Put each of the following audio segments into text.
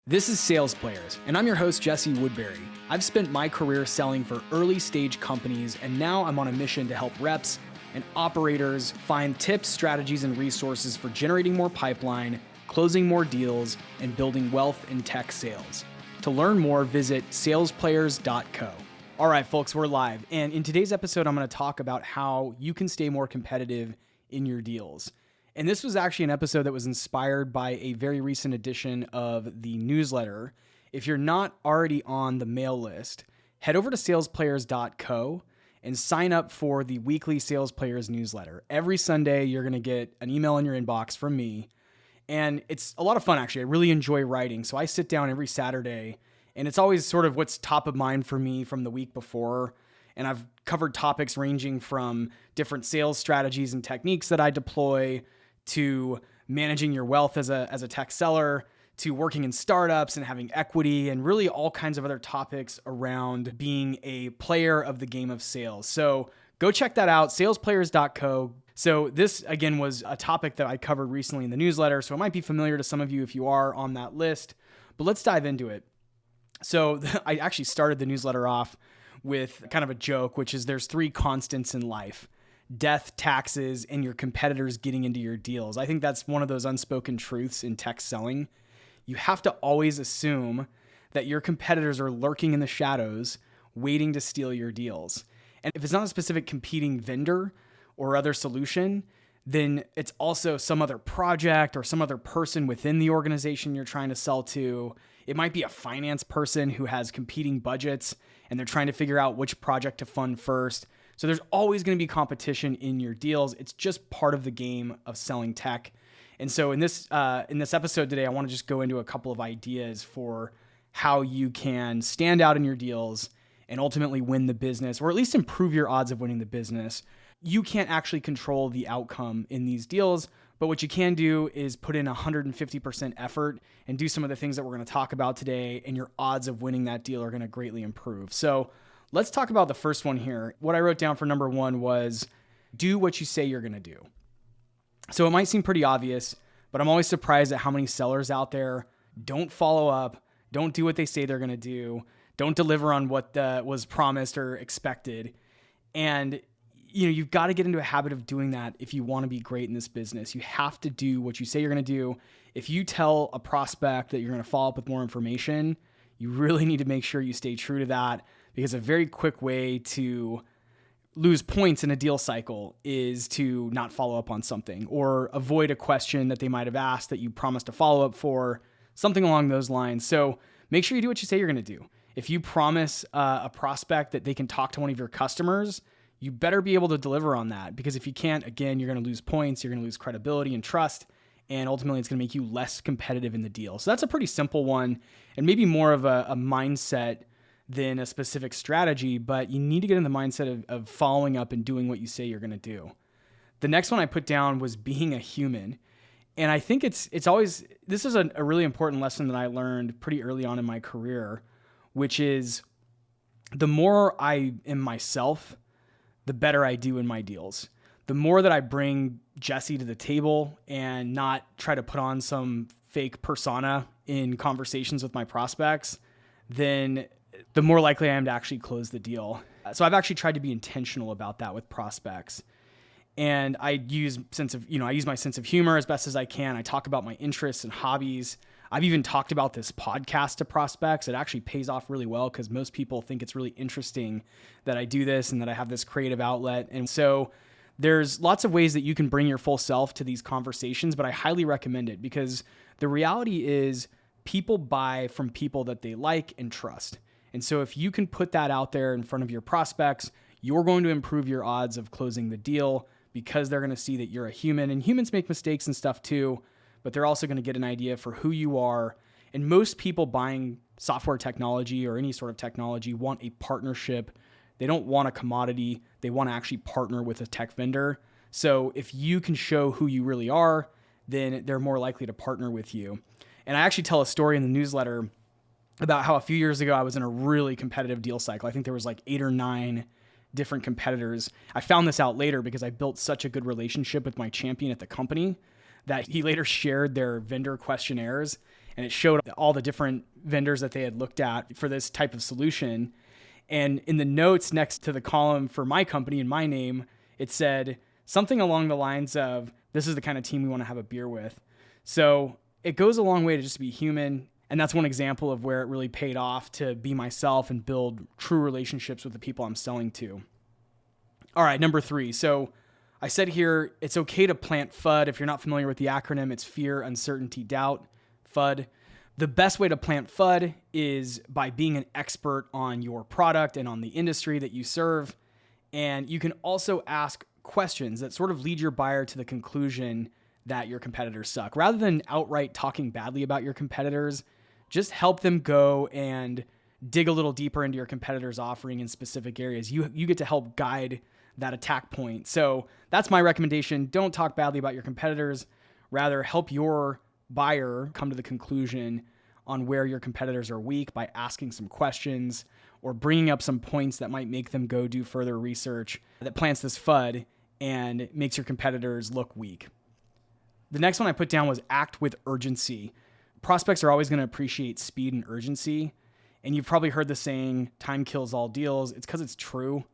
This is Sales Players, and I'm your host, Jesse Woodbury. I've spent my career selling for early stage companies, and now I'm on a mission to help reps and operators find tips, strategies, and resources for generating more pipeline, closing more deals, and building wealth in tech sales. To learn more, visit salesplayers.co. All right, folks, we're live, and in today's episode, I'm going to talk about how you can stay more competitive in your deals. And this was actually an episode that was inspired by a very recent edition of the newsletter. If you're not already on the mail list, head over to salesplayers.co and sign up for the weekly Sales Players newsletter. Every Sunday, you're going to get an email in your inbox from me. And it's a lot of fun, actually. I really enjoy writing. So I sit down every Saturday, and it's always sort of what's top of mind for me from the week before. And I've covered topics ranging from different sales strategies and techniques that I deploy, to managing your wealth as a tech seller, to working in startups and having equity, and really all kinds of other topics around being a player of the game of sales. So go check that out, salesplayers.co. So this, again, was a topic that I covered recently in the newsletter, so it might be familiar to some of you if you are on that list, but let's dive into it. So I actually started the newsletter off with kind of a joke, which is there's 3 constants in life: death, taxes, and your competitors getting into your deals. I think that's one of those unspoken truths in tech selling. You have to always assume that your competitors are lurking in the shadows, waiting to steal your deals. And if it's not a specific competing vendor or other solution, then it's also some other project or some other person within the organization you're trying to sell to. It might be a finance person who has competing budgets and they're trying to figure out which project to fund first. So there's always going to be competition in your deals. It's just part of the game of selling tech. And so in this episode today, I want to just go into a couple of ideas for how you can stand out in your deals and ultimately win the business, or at least improve your odds of winning the business. You can't actually control the outcome in these deals, but what you can do is put in 150% effort and do some of the things that we're going to talk about today, and your odds of winning that deal are going to greatly improve. So let's talk about the first one here. What I wrote down for number 1 was do what you say you're going to do. So it might seem pretty obvious, but I'm always surprised at how many sellers out there don't follow up, don't do what they say they're going to do, don't deliver on what was promised or expected. And you've got to get into a habit of doing that if you want to be great in this business. You have to do what you say you're going to do. If you tell a prospect that you're going to follow up with more information, you really need to make sure you stay true to that, because a very quick way to lose points in a deal cycle is to not follow up on something or avoid a question that they might have asked that you promised to follow up for, something along those lines. So make sure you do what you say you're going to do. If you promise a prospect that they can talk to one of your customers, you better be able to deliver on that, because if you can't, again, you're going to lose points, you're going to lose credibility and trust, and ultimately it's going to make you less competitive in the deal. So that's a pretty simple one, and maybe more of a mindset than a specific strategy, but you need to get in the mindset of following up and doing what you say you're going to do. The next one I put down was being a human. And I think it's always, this is a really important lesson that I learned pretty early on in my career, which is the more I am myself, the better I do in my deals. The more that I bring Jesse to the table and not try to put on some fake persona in conversations with my prospects, then the more likely I am to actually close the deal. So I've actually tried to be intentional about that with prospects. And I use my sense of humor as best as I can. I talk about my interests and hobbies. I've even talked about this podcast to prospects. It actually pays off really well because most people think it's really interesting that I do this and that I have this creative outlet. And so there's lots of ways that you can bring your full self to these conversations, but I highly recommend it, because the reality is people buy from people that they like and trust. And so if you can put that out there in front of your prospects, you're going to improve your odds of closing the deal, because they're going to see that you're a human, and humans make mistakes and stuff too, but they're also going to get an idea for who you are. And most people buying software technology or any sort of technology want a partnership. They don't want a commodity. They want to actually partner with a tech vendor. So if you can show who you really are, then they're more likely to partner with you. And I actually tell a story in the newsletter about how a few years ago I was in a really competitive deal cycle. I think there was like 8 or 9 different competitors. I found this out later because I built such a good relationship with my champion at the company that he later shared their vendor questionnaires. and it showed all the different vendors that they had looked at for this type of solution. And in the notes next to the column for my company and my name, it said something along the lines of, this is the kind of team we want to have a beer with. So it goes a long way to just be human. And that's one example of where it really paid off to be myself and build true relationships with the people I'm selling to. All right, number 3. So I said here, it's okay to plant FUD. If you're not familiar with the acronym, it's fear, uncertainty, doubt, FUD. The best way to plant FUD is by being an expert on your product and on the industry that you serve. And you can also ask questions that sort of lead your buyer to the conclusion that your competitors suck. Rather than outright talking badly about your competitors, just help them go and dig a little deeper into your competitors' offering in specific areas. You get to help guide that attack point. So that's my recommendation. Don't talk badly about your competitors. Rather, help your buyer come to the conclusion on where your competitors are weak by asking some questions or bringing up some points that might make them go do further research that plants this FUD and makes your competitors look weak. The next one I put down was act with urgency. Prospects are always going to appreciate speed and urgency. And you've probably heard the saying, time kills all deals. It's because it's true.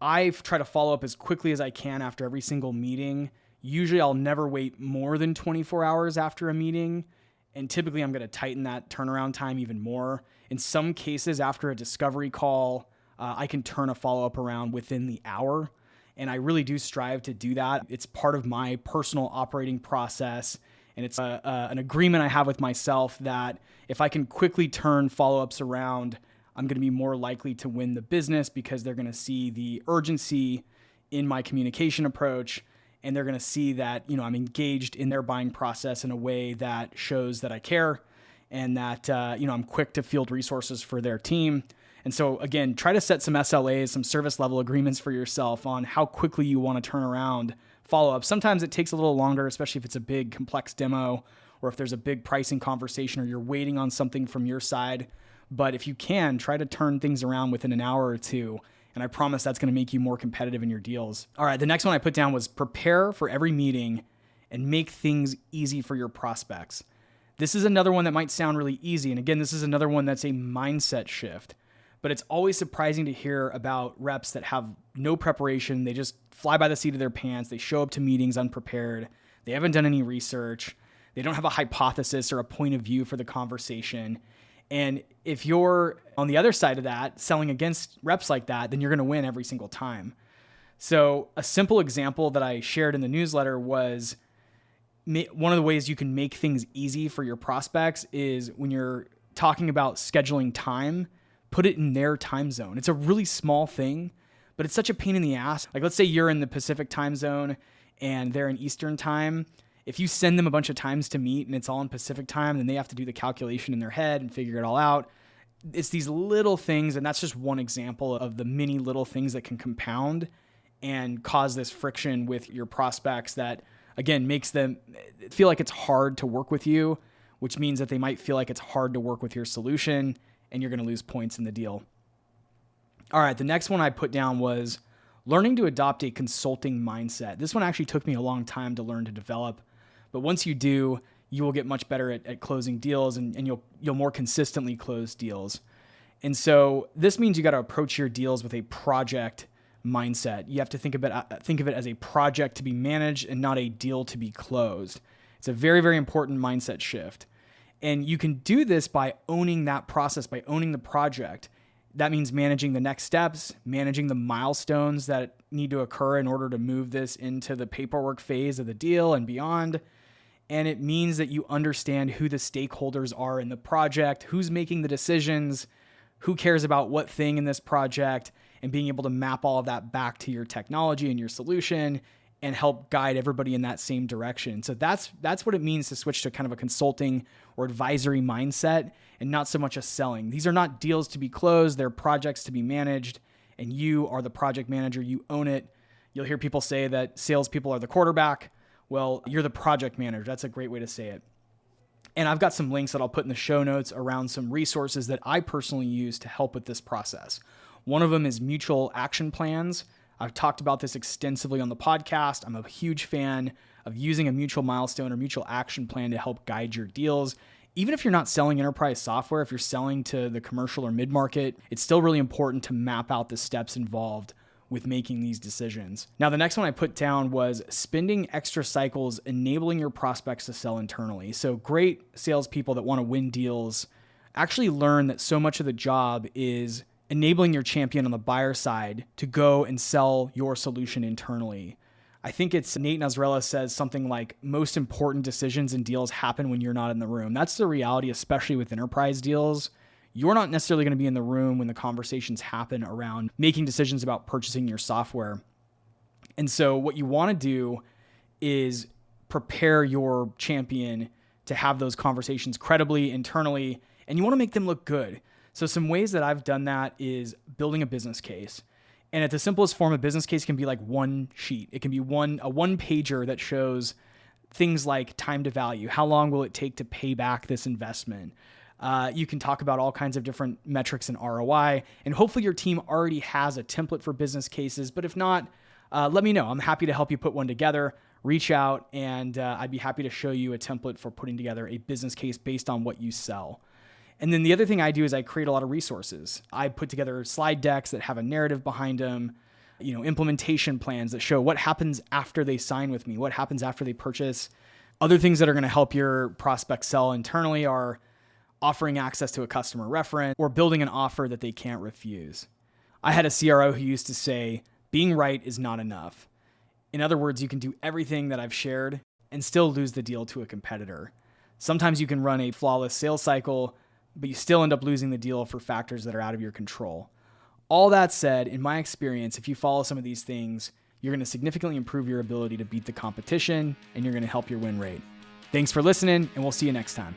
I try to follow up as quickly as I can after every single meeting. Usually I'll never wait more than 24 hours after a meeting. And typically I'm going to tighten that turnaround time even more. In some cases, after a discovery call, I can turn a follow-up around within the hour. And I really do strive to do that. It's part of my personal operating process. And it's an agreement I have with myself that if I can quickly turn follow-ups around, I'm going to be more likely to win the business because they're going to see the urgency in my communication approach. And they're going to see that, I'm engaged in their buying process in a way that shows that I care and that, I'm quick to field resources for their team. And so again, try to set some SLAs, some service level agreements for yourself on how quickly you want to turn around follow-up. Sometimes it takes a little longer, especially if it's a big complex demo or if there's a big pricing conversation or you're waiting on something from your side. But if you can, try to turn things around within an hour or two. And I promise that's going to make you more competitive in your deals. All right, the next one I put down was prepare for every meeting and make things easy for your prospects. This is another one that might sound really easy. And again, this is another one that's a mindset shift. But it's always surprising to hear about reps that have no preparation. They just fly by the seat of their pants. They show up to meetings unprepared. They haven't done any research. They don't have a hypothesis or a point of view for the conversation. And if you're on the other side of that, selling against reps like that, then you're going to win every single time. So a simple example that I shared in the newsletter was one of the ways you can make things easy for your prospects is when you're talking about scheduling time, put it in their time zone. It's a really small thing, but it's such a pain in the ass. Like let's say you're in the Pacific time zone and they're in Eastern time. If you send them a bunch of times to meet and it's all in Pacific time, then they have to do the calculation in their head and figure it all out. It's these little things, and that's just one example of the many little things that can compound and cause this friction with your prospects that, again, makes them feel like it's hard to work with you, which means that they might feel like it's hard to work with your solution and you're going to lose points in the deal. All right, the next one I put down was learning to adopt a consulting mindset. This one actually took me a long time to learn to develop, but once you do, you will get much better at closing deals and you'll more consistently close deals. And so this means you got to approach your deals with a project mindset. You have to think of it as a project to be managed and not a deal to be closed. It's a very, very important mindset shift. And you can do this by owning that process, by owning the project. That means managing the next steps, managing the milestones that need to occur in order to move this into the paperwork phase of the deal and beyond. And it means that you understand who the stakeholders are in the project, who's making the decisions, who cares about what thing in this project, and being able to map all of that back to your technology and your solution and help guide everybody in that same direction. So that's what it means to switch to kind of a consulting or advisory mindset and not so much a selling. These are not deals to be closed. They're projects to be managed, and you are the project manager. You own it. You'll hear people say that salespeople are the quarterback. Well, you're the project manager. That's a great way to say it. And I've got some links that I'll put in the show notes around some resources that I personally use to help with this process. One of them is mutual action plans. I've talked about this extensively on the podcast. I'm a huge fan of using a mutual milestone or mutual action plan to help guide your deals. Even if you're not selling enterprise software, if you're selling to the commercial or mid-market, it's still really important to map out the steps involved with making these decisions. Now, the next one I put down was spending extra cycles enabling your prospects to sell internally. So great salespeople that want to win deals actually learn that so much of the job is enabling your champion on the buyer side to go and sell your solution internally. I think it's Nate Nasralla says something like, most important decisions in deals happen when you're not in the room. That's the reality, especially with enterprise deals. You're not necessarily going to be in the room when the conversations happen around making decisions about purchasing your software. And so what you want to do is prepare your champion to have those conversations credibly, internally, and you want to make them look good. So some ways that I've done that is building a business case. And at the simplest form, a business case can be like one sheet. It can be a one pager that shows things like time to value. How long will it take to pay back this investment? You can talk about all kinds of different metrics and ROI, and hopefully your team already has a template for business cases. But if not, let me know. I'm happy to help you put one together. Reach out, and I'd be happy to show you a template for putting together a business case based on what you sell. And then the other thing I do is I create a lot of resources. I put together slide decks that have a narrative behind them, implementation plans that show what happens after they sign with me, what happens after they purchase. Other things that are going to help your prospect sell internally are offering access to a customer reference or building an offer that they can't refuse. I had a CRO who used to say, being right is not enough. In other words, you can do everything that I've shared and still lose the deal to a competitor. Sometimes you can run a flawless sales cycle, but you still end up losing the deal for factors that are out of your control. All that said, in my experience, if you follow some of these things, you're going to significantly improve your ability to beat the competition, and you're going to help your win rate. Thanks for listening, and we'll see you next time.